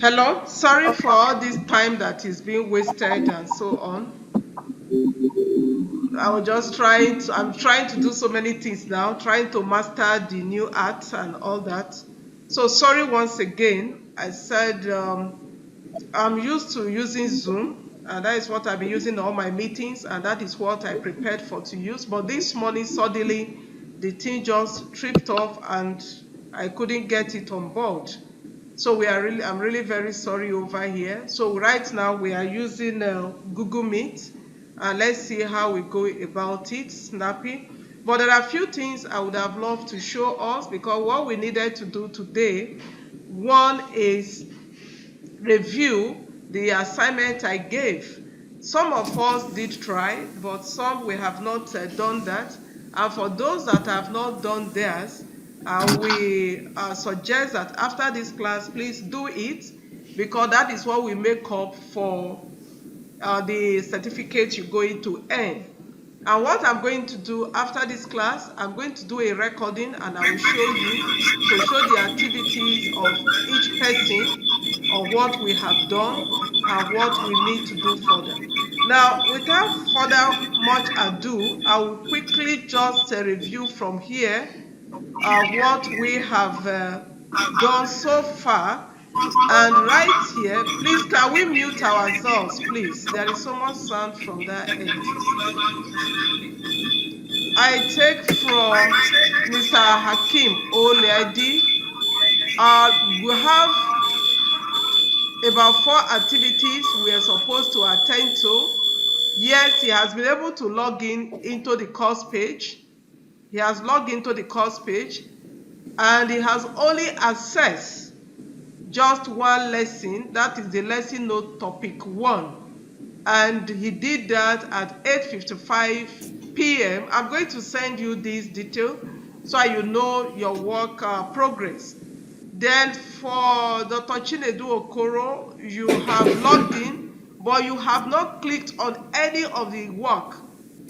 Hello, sorry for all this time that is being wasted and so on. I'm trying to do so many things now, trying to master the new art and all that. So sorry once again. I said I'm used to using Zoom, and that is what I've been using in all my meetings, and that is what I prepared for to use. But this morning, suddenly, the thing just tripped off, and I couldn't get it on board. So I'm really very sorry over here. So right now we are using Google Meet, and let's see how we go about it, snappy. But there are a few things I would have loved to show us, because what we needed to do today, one is review the assignment I gave. Some of us did try, but some we have not done that. And for those that have not done theirs, we suggest that after this class, please do it, because that is what we make up for the certificate you're going to earn. And what I'm going to do after this class, I'm going to do a recording, and I will show you to show the activities of each person, of what we have done and what we need to do further. Now, without further much ado, I will quickly just review from here what we have done so far. And right here, please, can we mute ourselves, please? There is so much sound from that end. I take from Mr. Hakim Oledi. We have about 4 activities we are supposed to attend to. Yes, he has been able to log into the course page. He has logged into the course page, and he has only accessed just one lesson. That is the lesson note topic 1. And he did that at 8:55 p.m. I'm going to send you this detail so you know your work progress. Then for Dr. Chinedu Okoro, you have logged in, but you have not clicked on any of the work,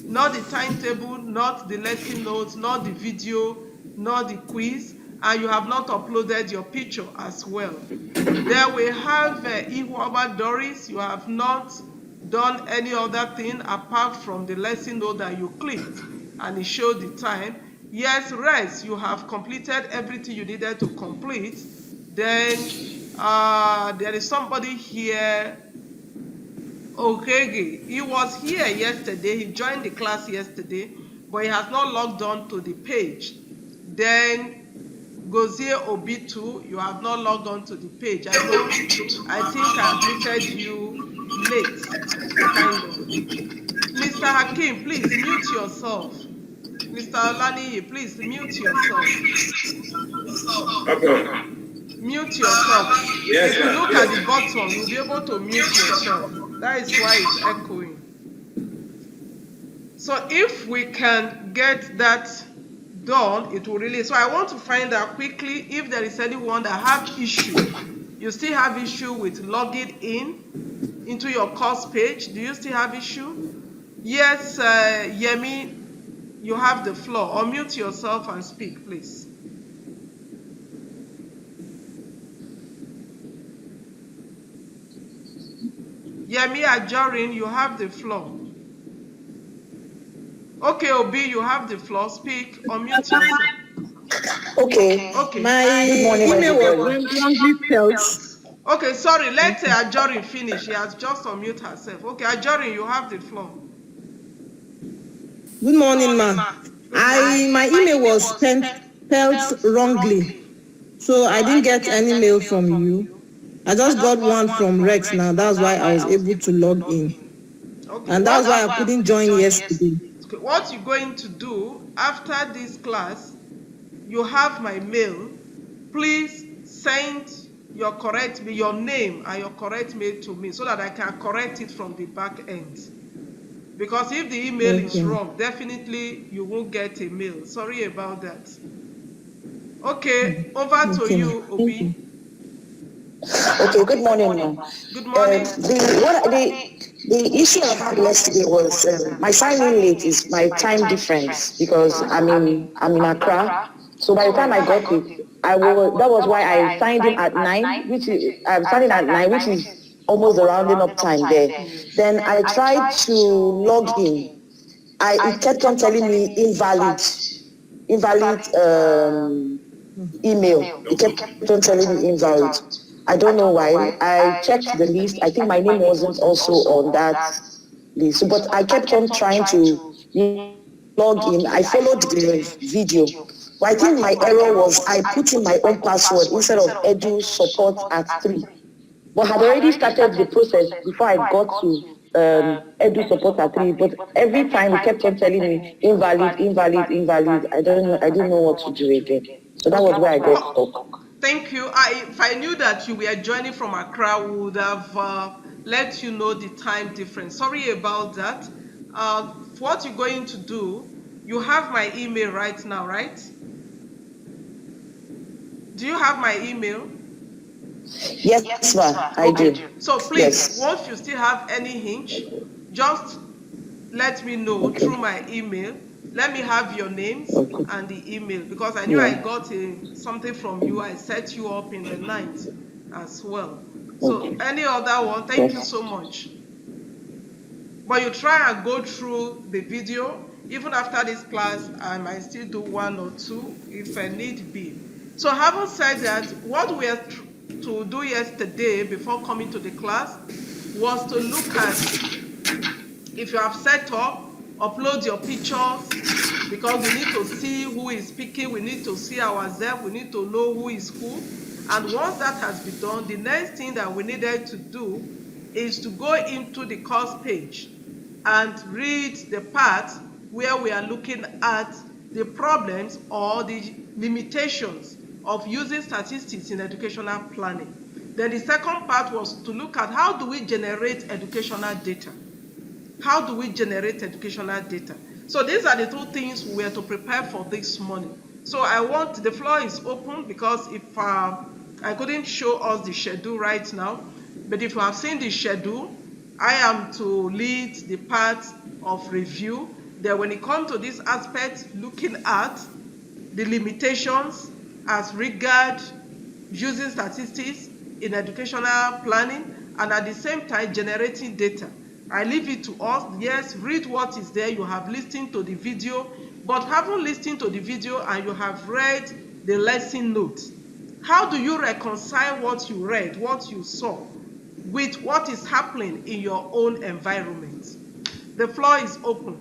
not the timetable, not the lesson notes, not the video, not the quiz, and you have not uploaded your picture as well. Then we have Ihuama Doris. You have not done any other thing apart from the lesson note that you clicked, and it showed the time. Yes, rest, you have completed everything you needed to complete. Then there is somebody here, Okege. He was here yesterday. He joined the class yesterday, but he has not logged on to the page. Then Gozie Obitu, you have not logged on to the page. I think I admitted you late, kind of. Mr. Hakim, please mute yourself. Mr. Lani, please mute yourself. Okay. Mute yourself. Yes, if you look at the bottom, you'll be able to mute yourself. That is why it's echoing. So if we can get that done, it will really. So I want to find out quickly if there is anyone that have issue. You still have issue with logging into your course page? Do you still have issue? Yes, Yemi, you have the floor. Unmute yourself and speak, please. Yemi Ajorin, you have the floor. Okay, Obi, you have the floor. Speak. Unmute yourself. Okay. My email was wrongly spelled. Okay, sorry. Let Ajorin finish. She has just unmuted herself. Okay, Ajorin, you have the floor. Good morning, ma'am. My email was spelled wrongly, so I didn't get any mail from you. I just got one from Rex now. That's why I was able to log in. Okay, and that's why I couldn't join yesterday. Okay, what you're going to do after this class, you have my mail. Please send your name and your correct mail to me so that I can correct it from the back end. Because if the email is wrong, definitely you won't get a mail. Sorry about that. Okay, over to you, Obi. Okay, good morning, ma'am. Good morning. The issue I had yesterday was my signing late is my time difference, because I'm in Accra. So by the time I got it, that was why I signed in at 9, which is, I'm signing at 9, which is almost the rounding up time there. Then I tried to log in. It kept on telling me invalid email. It kept on telling me invalid. I don't know why. I checked the list. I think my name wasn't also on that list. So, but I kept on trying to log in. I followed the video. But I think my error was I put in my own password instead of edusupportgroup. But had already started the process before I got to edusupportgroup. But every time it kept on telling me invalid, invalid, invalid. I didn't know what to do again. So that was where I got stuck. Thank you. If I knew that you were joining from Accra, we would have let you know the time difference. Sorry about that. What you're going to do, you have my email right now, right? Do you have my email? Yes, ma'am, I do. So please, once you still have any hinge, just let me know through my email. Let me have your names and the email, because I knew I got something from you. I set you up in the night as well. So any other one, thank you so much. But you try and go through the video. Even after this class, I might still do 1 or 2 if I need be. So having said that, what we had to do yesterday before coming to the class was to look at, if you have set up, upload your pictures, because we need to see who is speaking, we need to see ourselves, we need to know who is who. And once that has been done, the next thing that we needed to do is to go into the course page and read the part where we are looking at the problems or the limitations of using statistics in educational planning. Then the second part was to look at how do we generate educational data. How do we generate educational data? So these are the 2 things we are to prepare for this morning. So the floor is open, because if I couldn't show us the schedule right now, but if you have seen the schedule, I am to lead the part of review. Then when it comes to this aspect, looking at the limitations as regard using statistics in educational planning, and at the same time generating data. I leave it to us. Yes, read what is there. You have listened to the video, but haven't listened to the video and you have read the lesson notes. How do you reconcile what you read, what you saw, with what is happening in your own environment? The floor is open.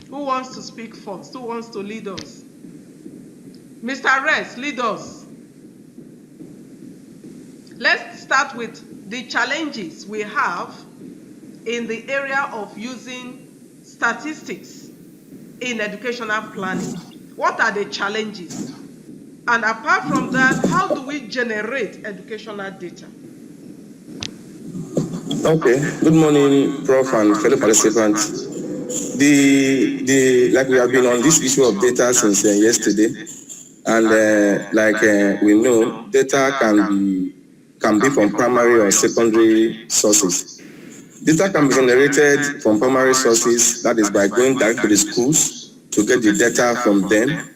Who wants to speak first? Who wants to lead us? Mr. Rest, lead us. Let's start with the challenges we have in the area of using statistics in educational planning. What are the challenges? And apart from that, how do we generate educational data? Okay, good morning, Prof. and fellow participants. Like we have been on this issue of data since yesterday, and we know, data can be from primary or secondary sources. Data can be generated from primary sources, that is by going direct to the schools to get the data from them.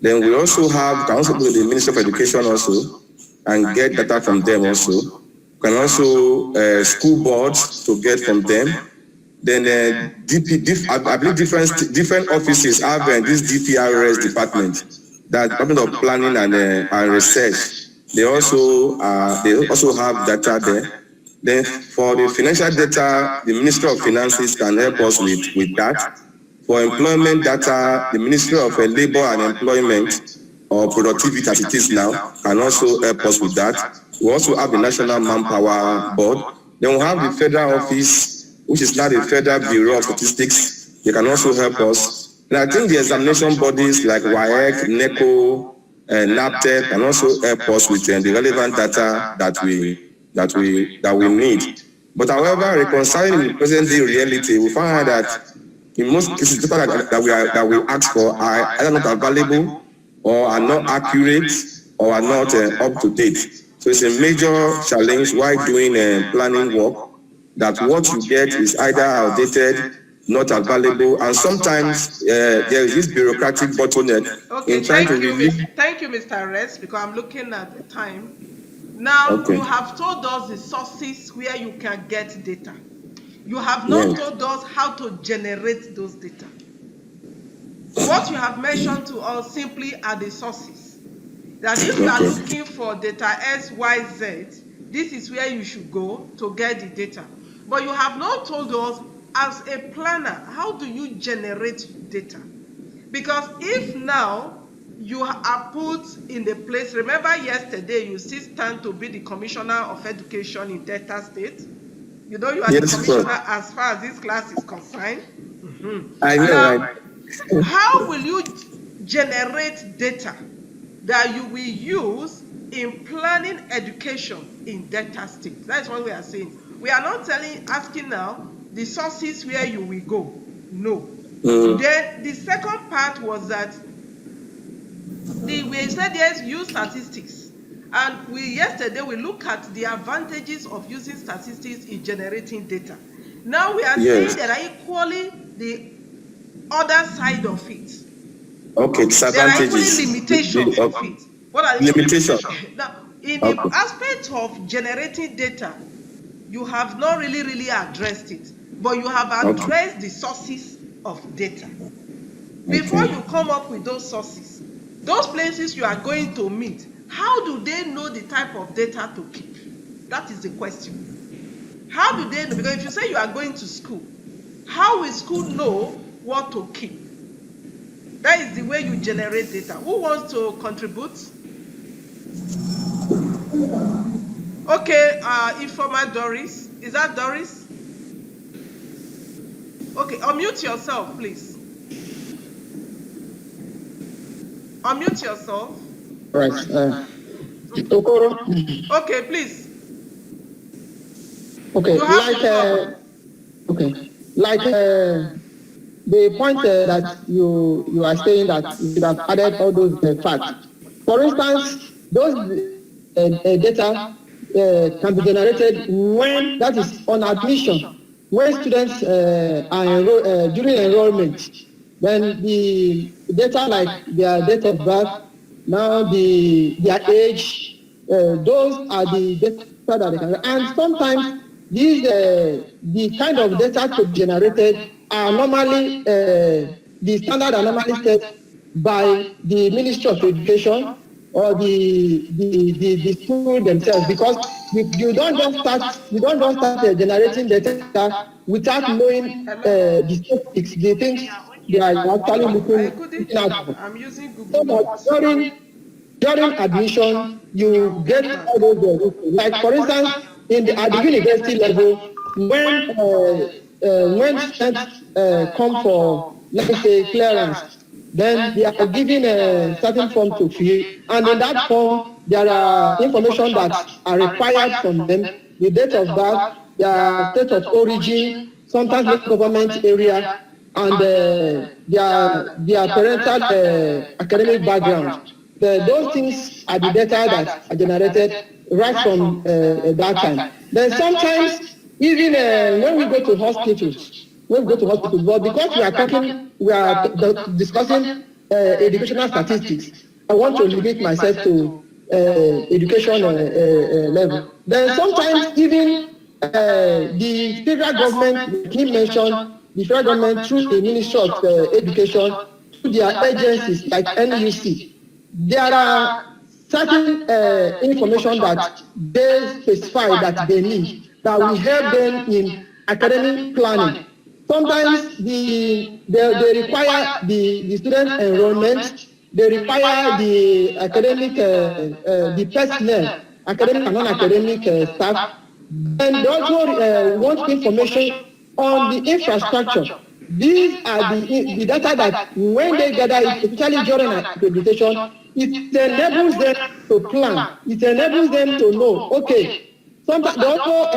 Then we also can also go to the Ministry of Education also and get data from them also. Can also school boards to get from them. Then I believe different offices have this DPRS department, that Department of Planning and Research. They also have data there. Then for the financial data, the Ministry of Finances can help us with that. For employment data, the Ministry of Labor and Employment, or Productivity as it is now, can also help us with that. We also have the National Manpower Board. Then we have the Federal Office, which is now the Federal Bureau of Statistics. They can also help us. And I think the examination bodies like WAEC, NECO, NAPTEP can also help us with the relevant data that we need. But however, reconciling the present day reality, we find that in most cases, data that we ask for are either not available, or are not accurate, or are not up to date. So it's a major challenge while doing planning work, that what you get is either outdated, not available, and sometimes there is this bureaucratic bottleneck in trying to review. Thank you, Mr. Rest, because I'm looking at the time. Now, you have told us the sources where you can get data. You have not told us how to generate those data. What you have mentioned to us simply are the sources. That if you are looking for data X, Y, Z, this is where you should go to get the data. But you have not told us, as a planner, how do you generate data? Because if now you are put in the place, remember yesterday you still stand to be the Commissioner of Education in Delta State. You know you are the commissioner as far as this class is concerned. I know. How will you generate data that you will use in planning education in Delta State? That's what we are saying. We are not asking now the sources where you will go. No. Then the second part was that we said yes, use statistics. And yesterday we look at the advantages of using statistics in generating data. Now we are saying there are equally the other side of it. Okay, disadvantages. There are limitations of it. What are the limitations? Now, in the aspect of generating data, you have not really addressed it, but you have addressed the sources of data. Before you come up with those sources, those places you are going to meet, how do they know the type of data to keep? That is the question. How do they know? Because if you say you are going to school, how will school know what to keep? That is the way you generate data. Who wants to contribute? Okay, informer Doris. Is that Doris? Okay, unmute yourself, please. Unmute yourself. Right. Okoro. Okay, please. Okay, the point that you are saying that you should have added all those facts. For instance, those data can be generated when, that is on admission, when students are during enrollment. Then the data like their date of birth, now their age, those are the data that they can. And sometimes these the kind of data to be generated are normally the standard are normally set by the Ministry of Education or the school themselves, because you don't just start generating data without knowing the statistics, the things they are actually looking out for. I'm using Google. So during admission, you get all those like for instance at the university level, when students come for, let's say, clearance, then they are given a certain form to fill, and in that form there are information that are required from them: the date of birth, their state of origin, sometimes local government area, and their parental academic background. Those things are the data that are generated right from that time. Then sometimes even when we go to hospitals, but because we are discussing educational statistics, I want to limit myself to education level. Then sometimes even the federal government, he mentioned the federal government through the Ministry of Education, through their agencies like NUC, there are certain information that they specify that they need, that will help them in academic planning. Sometimes they require the student enrollment, they require the academic, the personnel, academic and non-academic staff, and they also want information on the infrastructure. These are the data that when they gather, especially during accreditation, it enables them to plan. It enables them to know, okay, sometimes they also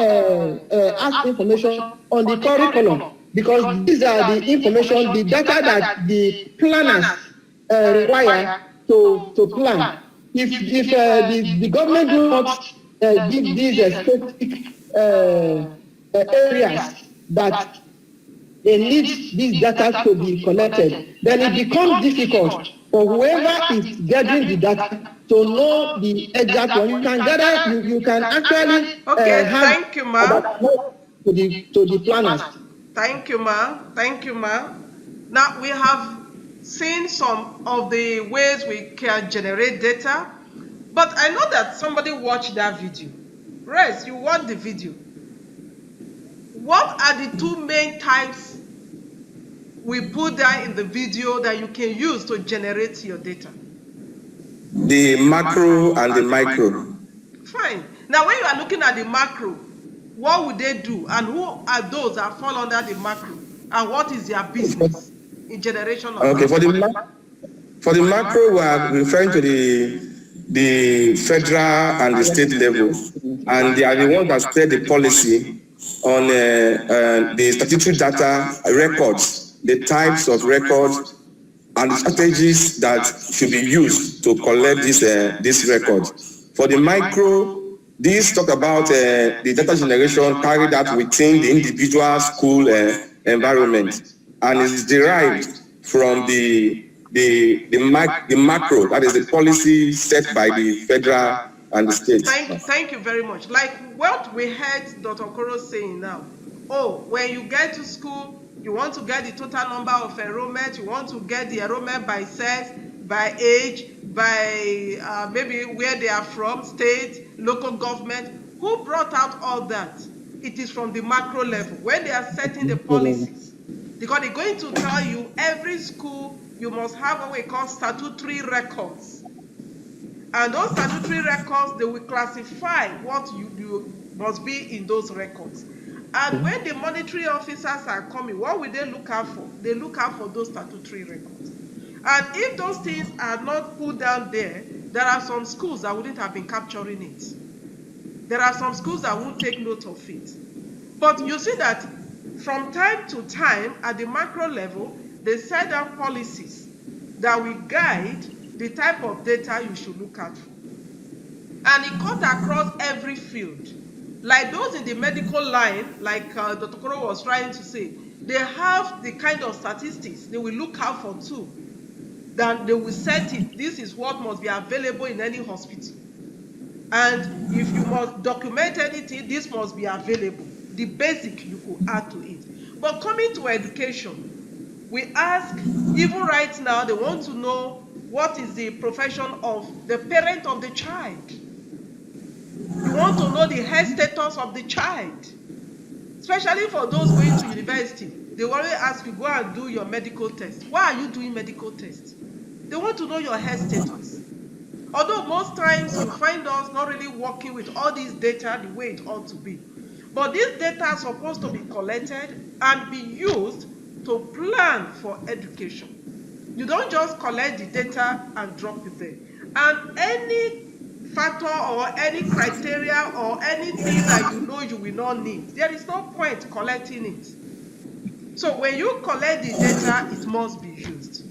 ask information on the curriculum, because these are the information, the data that the planners require to plan. If the government do not give these specific areas that they need this data to be collected, then it becomes difficult for whoever is gathering the data to know the exact one. You can gather, you can actually Okay, have thank you, ma. to the planners. Thank you, ma. Thank you, ma. Now we have seen some of the ways we can generate data, but I know that somebody watched that video. Rez, you watched the video. What are the two main types we put down in the video that you can use to generate your data? The macro and the micro. Fine. Now, when you are looking at the macro, what would they do, and who are those that fall under the macro, and what is their business in generation of Okay, data? for the macro, we are referring to the federal and the state level, and they are the ones that set the policy on the statutory data records, the types of records, and the strategies that should be used to collect this record. For the micro, this talk about the data generation carried out within the individual school environment, and is derived from the macro, that is the policy set by the federal and the state. Thank you very much. Like what we heard Dr. Okoro saying now. Oh, when you get to school, you want to get the total number of enrollment, you want to get the enrollment by sex, by age, by maybe where they are from, state, local government. Who brought out all that? It is from the macro level, when they are setting the policies. Because they're going to tell you every school, you must have what we call statutory records. And those statutory records, they will classify what you must be in those records. And when the monetary officers are coming, what will they look out for? They look out for those statutory records. And if those things are not put down there, there are some schools that wouldn't have been capturing it. There are some schools that won't take note of it. But you see that from time to time, at the macro level, they set down policies that will guide the type of data you should look at for. And it cuts across every field. Like those in the medical line, like Dr. Koro was trying to say, they have the kind of statistics they will look out for too. Then they will set it. This is what must be available in any hospital. And if you must document anything, this must be available. The basic you could add to it. But coming to education, we ask, even right now, they want to know what is the profession of the parent of the child. You want to know the health status of the child. Especially for those going to university, they always ask you, go and do your medical test. Why are you doing medical tests? They want to know your health status. Although most times you find us not really working with all these data the way it ought to be. But these data are supposed to be collected and be used to plan for education. You don't just collect the data and drop it there. And any factor or any criteria or anything that you know you will not need, there is no point collecting it. So when you collect the data, it must be used.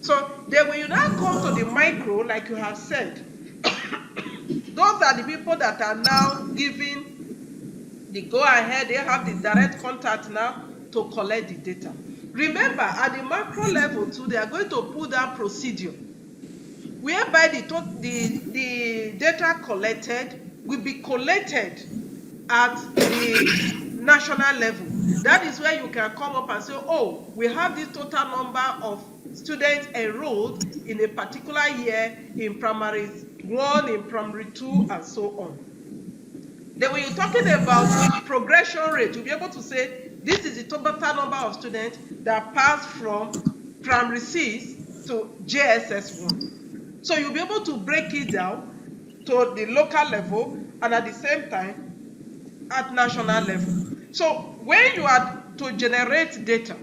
So then when you now come to the micro, like you have said, those are the people that are now giving the go-ahead. They have the direct contact now to collect the data. Remember, at the macro level too, they are going to put down procedure whereby the data collected will be collected at the national level. That is where you can come up and say, oh, we have this total number of students enrolled in a particular year in primary 1, in primary 2, and so on. Then when you're talking about progression rate, you'll be able to say, this is the total number of students that pass from primary 6 to JSS 1. So you'll be able to break it down to the local level and at the same time at national level. So when you are to generate data,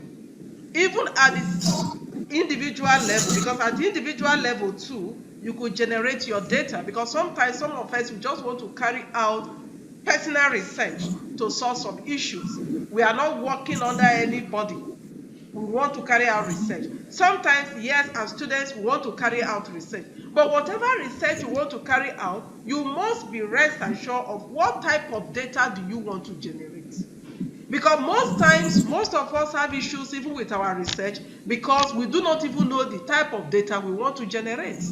even at the individual level, because at the individual level too, you could generate your data, because sometimes some of us, we just want to carry out personal research to solve some issues. We are not working under anybody. We want to carry out research. Sometimes, yes, as students, we want to carry out research. But whatever research you want to carry out, you must be rest assured of what type of data do you want to generate. Because most times, most of us have issues even with our research because we do not even know the type of data we want to generate.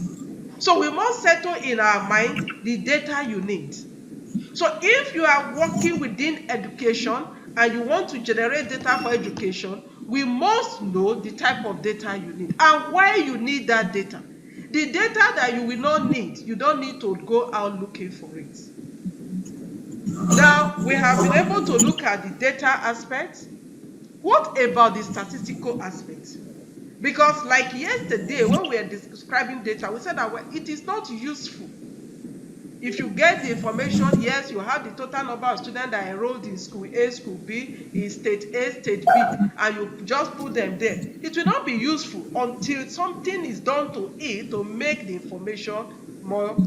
So we must settle in our mind the data you need. So if you are working within education and you want to generate data for education, we must know the type of data you need and why you need that data. The data that you will not need, you don't need to go out looking for it. Now, we have been able to look at the data aspect. What about the statistical aspect? Because like yesterday, when we were describing data, we said that it is not useful. If you get the information, yes, you have the total number of students that enrolled in school A, school B, in state A, state B, and you just put them there. It will not be useful until something is done to it to make the information more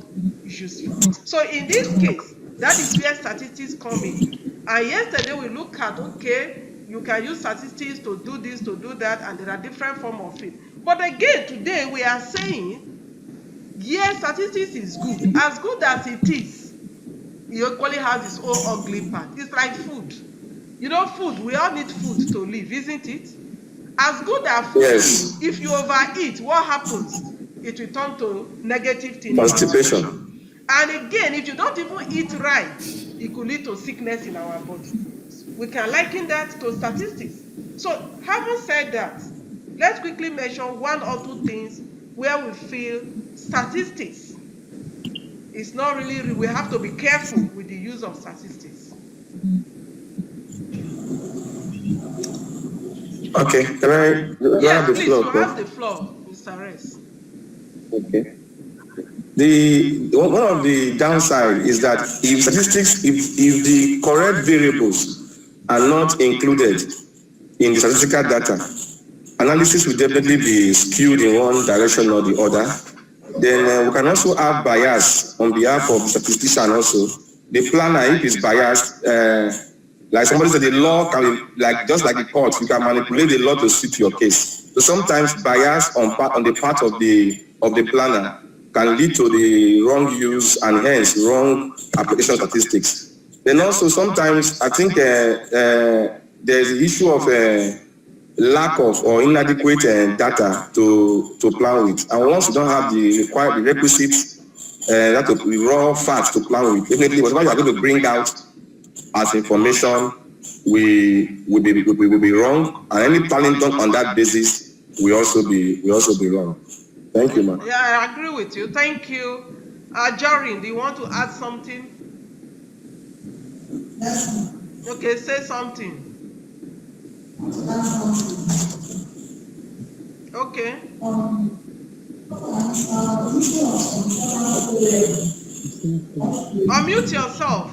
useful. So in this case, that is where statistics come in. And yesterday we look at, okay, you can use statistics to do this, to do that, and there are different forms of it. But again, today we are saying, yes, statistics is good. As good as it is, it equally has its own ugly part. It's like food. You know, food, we all need food to live, isn't it? As good as food is, if you overeat, what happens? It will turn to negative things. Constipation. And again, if you don't even eat right, it could lead to sickness in our body. We can liken that to statistics. So, having said that, let's quickly mention one or two things where we feel statistics is not really, we have to be careful with the use of statistics. Okay, can I Yes, have the please, floor? you have the floor, Mr. Rez. Okay. One of the downside is that if statistics, if the correct variables are not included in the statistical data, analysis will definitely be skewed in one direction or the other. Then we can also have bias on behalf of the statistician also. The planner, if he's biased, like somebody said, the law can be, like just like the court, you can manipulate the law to suit your case. So sometimes bias on the part of the planner can lead to the wrong use and hence wrong application of statistics. Then also sometimes I think there's the issue of lack of or inadequate data to plan with. And once you don't have the requisite that the raw facts to plan with, definitely whatever you are going to bring out as information will be wrong, and any planning done on that basis will also be wrong. Thank you, ma'am. Yeah, I agree with you. Thank you. Jorin, do you want to add something? Okay, say something. Okay. Unmute yourself.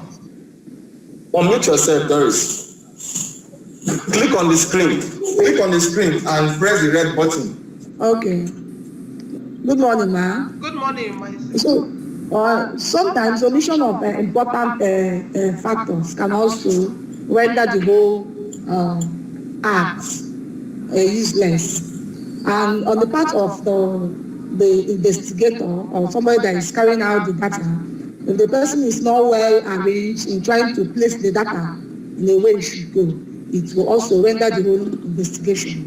Unmute yourself, Doris. Click on the screen. Click on the screen and press the red button. Okay. Good morning, ma. Good morning, my sister. So, sometimes omission of important factors can also render the whole act useless. And on the part of the investigator or somebody that is carrying out the data, if the person is not well arranged in trying to place the data in a way it should go, it will also render the whole investigation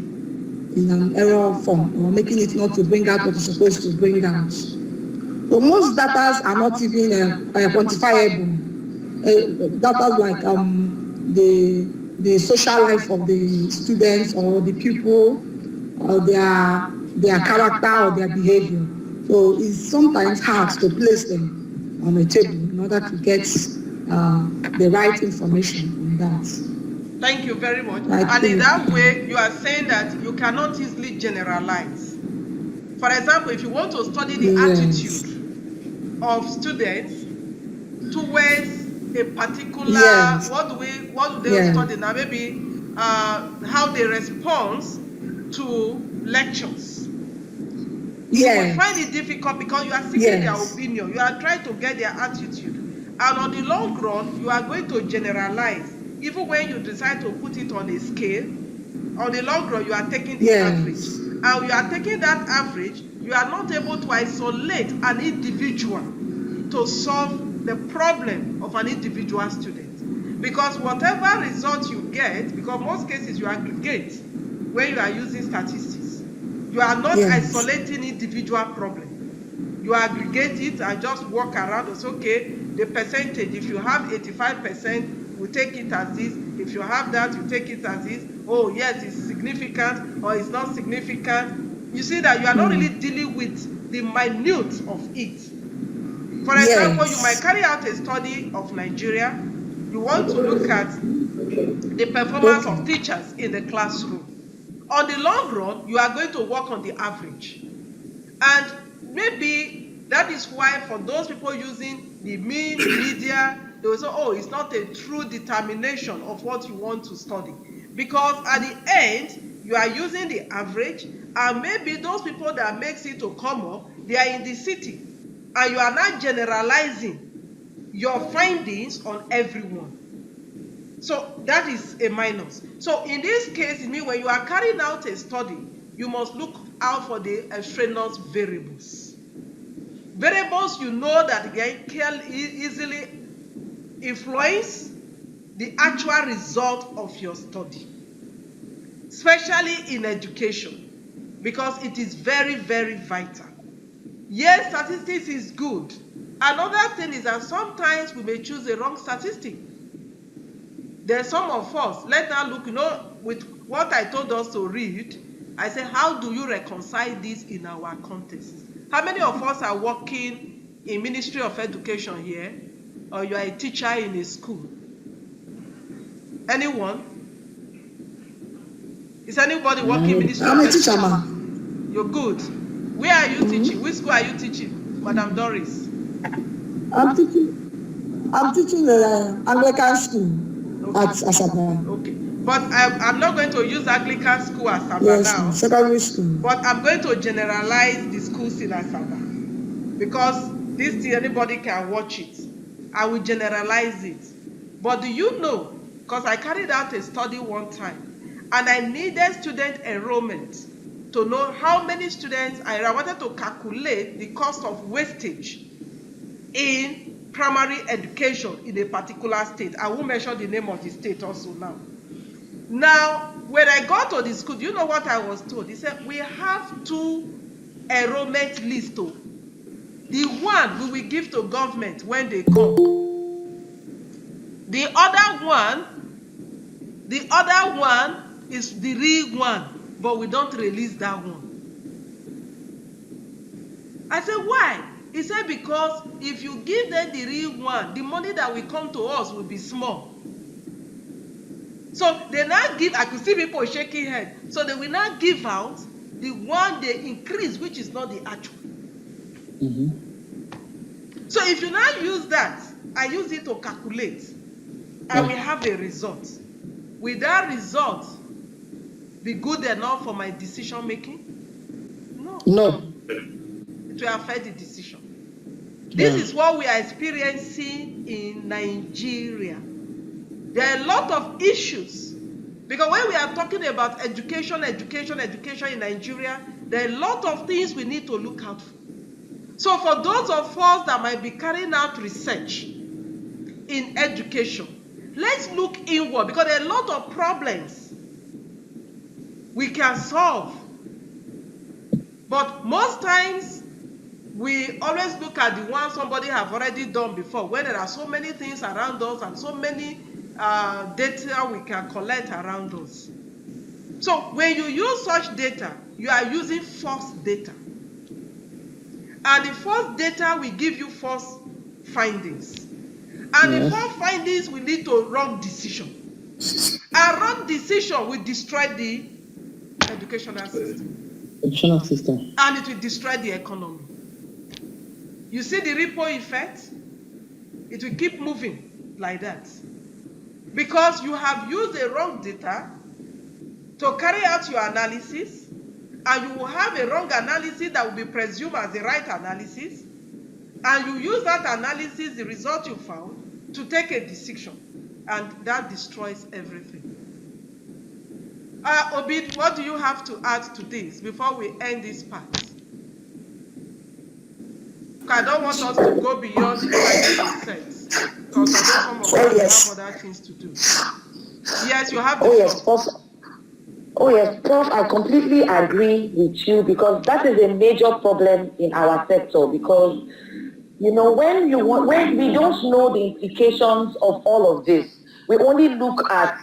in an error form or making it not to bring out what it's supposed to bring out. So most data are not even quantifiable. Data like the social life of the students or the pupil or their character or their behavior. So it's sometimes hard to place them on a table in order to get the right information on that. Thank you very much. And in that way, you are saying that you cannot easily generalize. For example, if you want to study the attitude of students towards a particular, what do they study now? Maybe how they respond to lectures. You will find it difficult because you are seeking their opinion. You are trying to get their attitude. And on the long run, you are going to generalize. Even when you decide to put it on a scale, on the long run, you are taking the average. And you are taking that average, you are not able to isolate an individual to solve the problem of an individual student. Because whatever result you get, because most cases you aggregate when you are using statistics. You are not isolating individual problem. You aggregate it and just walk around and say, okay, the percentage, if you have 85%, we take it as this. If you have that, you take it as this. Oh, yes, it's significant or it's not significant. You see that you are not really dealing with the minute of it. For example, you might carry out a study of Nigeria. You want to look at the performance of teachers in the classroom. On the long run, you are going to work on the average. And maybe that is why for those people using the media, they will say, oh, it's not a true determination of what you want to study. Because at the end, you are using the average, and maybe those people that makes it to come up, they are in the city. And you are not generalizing your findings on everyone. So that is a minus. So in this case, it means when you are carrying out a study, you must look out for the extraneous variables. Variables you know that they can easily influence the actual result of your study, especially in education, because it is very, very vital. Yes, statistics is good. Another thing is that sometimes we may choose the wrong statistic. There's some of us, let's now look, with what I told us to read, I said, how do you reconcile this in our context? How many of us are working in Ministry of Education here, or you are a teacher in a school? Anyone? Is anybody working in Ministry of Education? I'm a teacher, ma. You're good. Where are you teaching? Which school are you teaching, Madam Doris? I'm teaching the Anglican school at Asaba. Okay. But I'm not going to use Anglican school as Asaba now. Secondary school. But I'm going to generalize the schools in Asaba. Because this thing, anybody can watch it. I will generalize it. But do you know, because I carried out a study one time, and I needed student enrollment to know how many students, I wanted to calculate the cost of wastage in primary education in a particular state. I will mention the name of the state also now. Now, when I got to the school, do you know what I was told? He said, we have 2 enrollment lists. The one we will give to government when they come. The other one is the real one, but we don't release that one. I said, why? He said, because if you give them the real one, the money that will come to us will be small. So they now give, I could see people shaking head. So they will now give out the one they increase, which is not the actual. So if you now use that, I use it to calculate, I will have a result. Will that result be good enough for my decision making? No. It will affect the decision. This is what we are experiencing in Nigeria. There are a lot of issues. Because when we are talking about education in Nigeria, there are a lot of things we need to look out for. So for those of us that might be carrying out research in education, let's look inward, because there are a lot of problems we can solve. But most times, we always look at the one somebody have already done before, when there are so many things around us and so many data we can collect around us. So when you use such data, you are using false data. And the false data will give you false findings. And the false findings will lead to wrong decision. A wrong decision will destroy the educational system. And it will destroy the economy. You see the ripple effect? It will keep moving like that. Because you have used the wrong data to carry out your analysis, and you will have a wrong analysis that will be presumed as the right analysis, and you use that analysis, the result you found, to take a decision, and that destroys everything. Obid, what do you have to add to this before we end this part? I don't want us to go beyond the time we set, because I know some of us yes. have other things to do. Yes, you have the Oh yes, floor. Prof. Oh yes, Prof. I completely agree with you because that is a major problem in our sector. Because when we don't know the implications of all of this, we only look at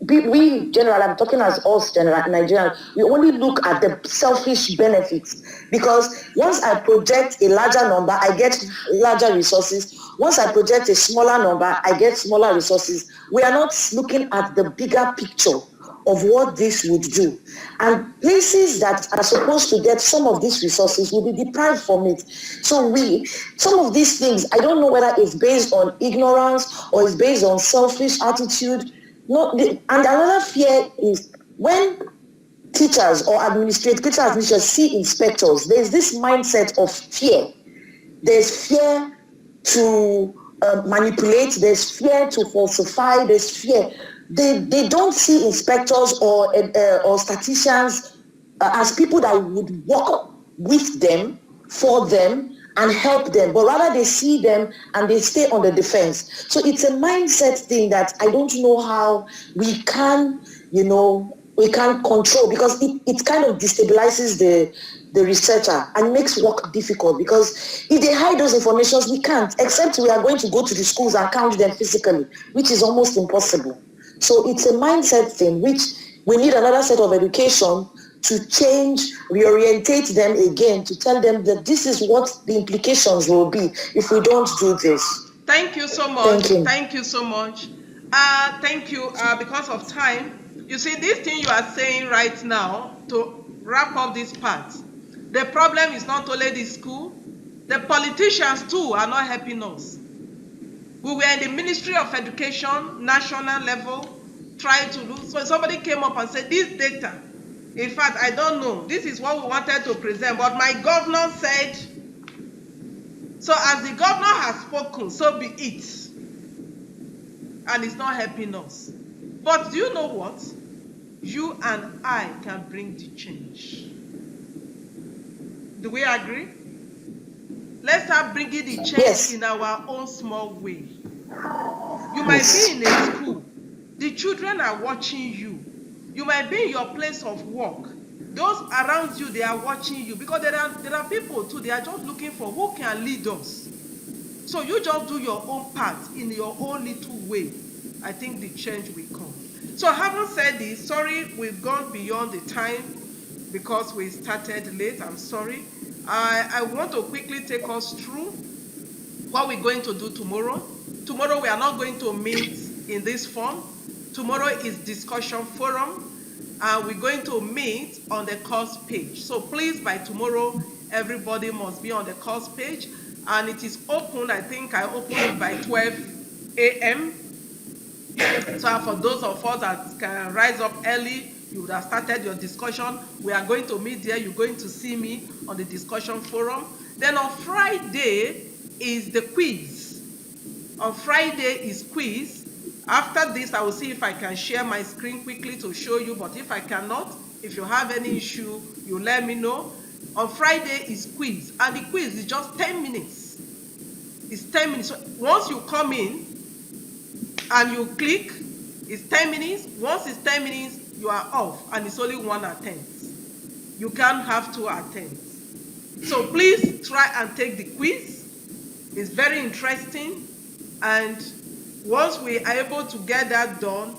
we general. I'm talking as us general Nigerians. We only look at the selfish benefits because once I project a larger number, I get larger resources. Once I project a smaller number, I get smaller resources. We are not looking at the bigger picture of what this would do. And places that are supposed to get some of these resources will be deprived from it. So some of these things, I don't know whether it's based on ignorance or it's based on selfish attitude. And another fear is when teachers or administrators see inspectors, there's this mindset of fear. There's fear to manipulate, there's fear to falsify, there's fear. They don't see inspectors or statisticians as people that would work with them, for them, and help them, but rather they see them and they stay on the defense. So it's a mindset thing that I don't know how we can control, because it kind of destabilizes the researcher and makes work difficult, because if they hide those informations, we can't, except we are going to go to the schools and count them physically, which is almost impossible. So it's a mindset thing, which we need another set of education to change, reorientate them again, to tell them that this is what the implications will be if we don't do this. Thank you so much. Thank you so much. Thank you. Because of time, you see, this thing you are saying right now, to wrap up this part, the problem is not only the school, the politicians too are not helping us. We were in the Ministry of Education, national level, trying to do, so somebody came up and said, this data, in fact, I don't know, this is what we wanted to present, but my governor said, so as the governor has spoken, so be it. And it's not helping us. But do you know what? You and I can bring the change. Do we agree? Let's start bringing the change in our own small way. You might be in a school. The children are watching you. You might be in your place of work. Those around you, they are watching you, because there are people too, they are just looking for who can lead us. So you just do your own part in your own little way. I think the change will come. So having said this, sorry we've gone beyond the time because we started late. I'm sorry. I want to quickly take us through what we're going to do tomorrow. Tomorrow we are not going to meet in this form. Tomorrow is discussion forum. We're going to meet on the course page. So please, by tomorrow, everybody must be on the course page. And it is open, I think I opened it by 12 a.m. So for those of us that can rise up early, you would have started your discussion. We are going to meet there. You're going to see me on the discussion forum. Then on Friday is the quiz. On Friday is quiz. After this, I will see if I can share my screen quickly to show you. But if I cannot, if you have any issue, you let me know. On Friday is quiz. And the quiz is just 10 minutes. It's 10 minutes. So once you come in and you click, it's 10 minutes. Once it's 10 minutes, you are off. And it's only one attempt. You can't have two attempts. So please try and take the quiz. It's very interesting. And once we are able to get that done,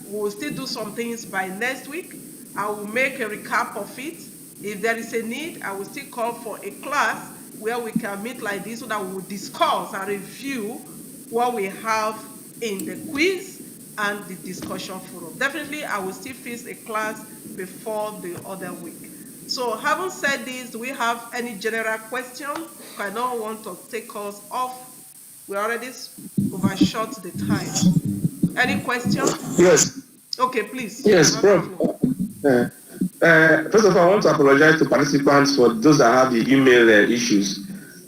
we will still do some things by next week. I will make a recap of it. If there is a need, I will still call for a class where we can meet like this so that we will discuss and review what we have in the quiz and the discussion forum. Definitely, I will still fix a class before the other week. So having said this, do we have any general questions? I don't want to take us off. We already overshot the time. Any questions? Yes. Okay, please. Yes, Prof. First of all, I want to apologize to participants for those that have the email issues.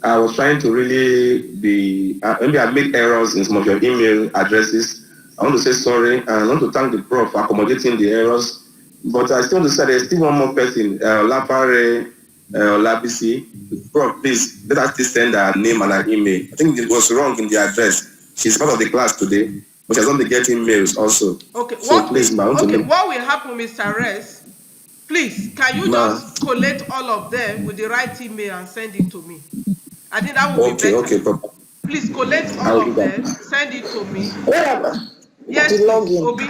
I was trying to really be, maybe I made errors in some of your email addresses. I want to say sorry, and I want to thank the Prof for accommodating the errors. But I still want to say there's still one more person, Lapare Olabisi. Prof, please let us please send her name and her email. I think it was wrong in the address. She's part of the class today, but she has not been getting mails also. Okay, So please, ma, what will happen, Mr. Rest? Please, can you just collate all of them with the right email and send it to me? I think that would be better. Okay, Prof. Please collect all of them, send it to me. Yes, the login. Obi.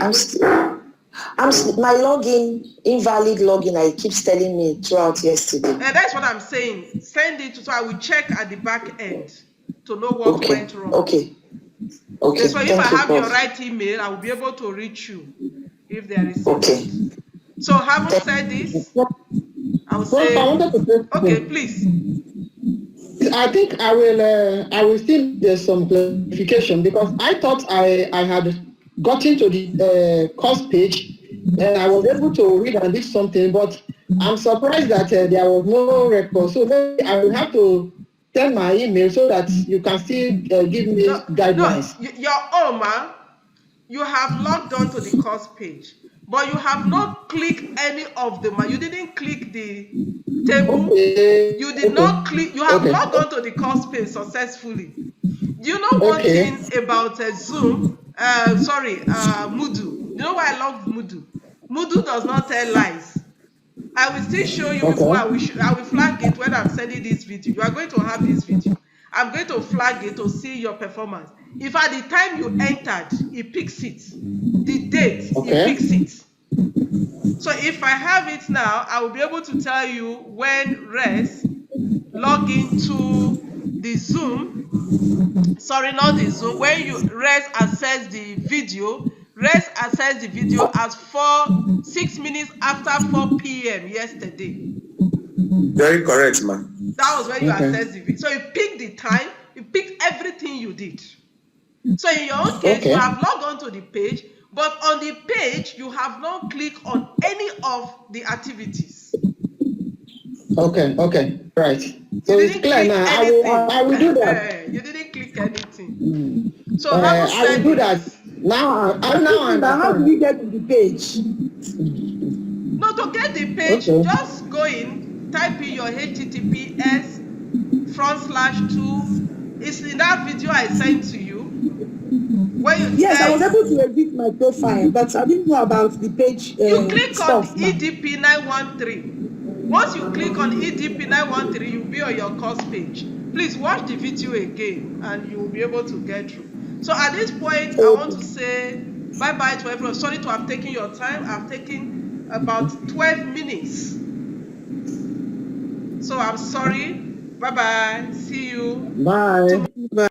My login, invalid login, I keeps telling me throughout yesterday. And that's what I'm saying. Send it so I will check at the back end to know what went wrong. Okay. So if I have your right email, I will be able to reach you if there is. Okay. So having said this, I will say, okay, please. I think I will still there's some clarification because I thought I had gotten to the course page and I was able to read and read something, but I'm surprised that there was no record. So maybe I will have to send my email so that you can still give me guidelines. No, your Oma, you have logged on to the course page, but you have not clicked any of them. You didn't click the table. Okay. You did not click. You have logged on to the course page successfully. Do you know one thing about Zoom? Moodle. You know why I love Moodle? Moodle does not tell lies. I will still show you before I will flag it when I'm sending this video. You are going to have this video. I'm going to flag it to see your performance. If at the time you entered, it picks it. The date, it picks it. So if I have it now, I will be able to tell you when Res log into the Zoom. Sorry, not the Zoom. When you Res access the video, Res access the video as 6 minutes after 4 p.m. yesterday. Very correct, ma. That was when you access the video. So you pick the time, you pick everything you did. So in your own case, you have logged on to the page, but on the page, you have not clicked on any of the activities. Okay, right. So it's clear now. I will do that. You didn't click anything. So I will do that. Now how do we get to the page? No, to get the page, just go in, type in your HTTPS /2. It's in that video I sent to you. Yes, I was able to edit my profile, but I didn't know about the page. You click on EDP 913. Once you click on EDP 913, you'll be on your course page. Please watch the video again and you will be able to get through. So at this point, I want to say bye-bye to everyone. Sorry to have taken your time. I've taken about 12 minutes. So I'm sorry. Bye-bye. See you. Bye.